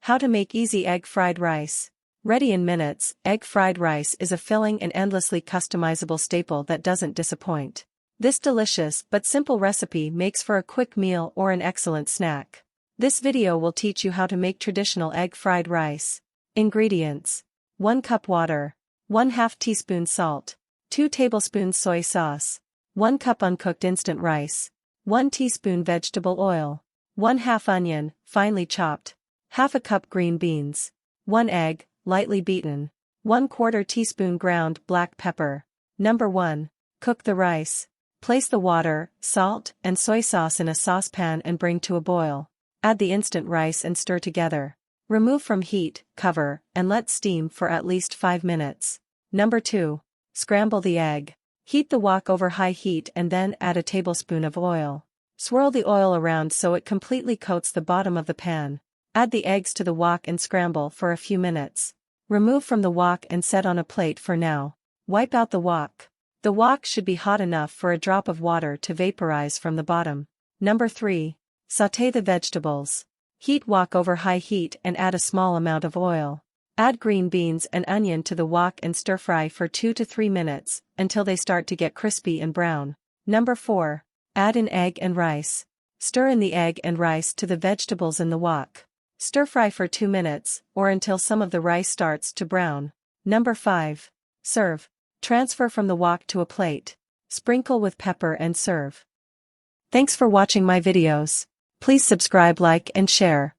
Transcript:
How to make easy egg fried rice. Ready in minutes, egg fried rice is a filling and endlessly customizable staple that doesn't disappoint. This delicious but simple recipe makes for a quick meal or an excellent snack. This video will teach you how to make traditional egg fried rice. Ingredients: 1 cup water, 1/2 teaspoon salt, 2 tablespoons soy sauce, 1 cup uncooked instant rice, 1 teaspoon vegetable oil, 1/2 onion, finely chopped, 1/2 cup green beans, 1 egg, lightly beaten, 1/4 teaspoon ground black pepper. Number 1. Cook the rice. Place the water, salt, and soy sauce in a saucepan and bring to a boil. Add the instant rice and stir together. Remove from heat, cover, and let steam for at least 5 minutes. Number 2. Scramble the egg. Heat the wok over high heat and then add a tablespoon of oil. Swirl the oil around so it completely coats the bottom of the pan. Add the eggs to the wok and scramble for a few minutes. Remove from the wok and set on a plate for now. Wipe out the wok. The wok should be hot enough for a drop of water to vaporize from the bottom. Number 3. Sauté the vegetables. Heat wok over high heat and add a small amount of oil. Add green beans and onion to the wok and stir fry for 2 to 3 minutes, until they start to get crispy and brown. Number 4. Add in egg and rice. Stir in the egg and rice to the vegetables in the wok. Stir fry for 2 minutes, or until some of the rice starts to brown. Number 5. Serve. Transfer from the wok to a plate. Sprinkle with pepper and serve. Thanks for watching my videos. Please subscribe, like, and share.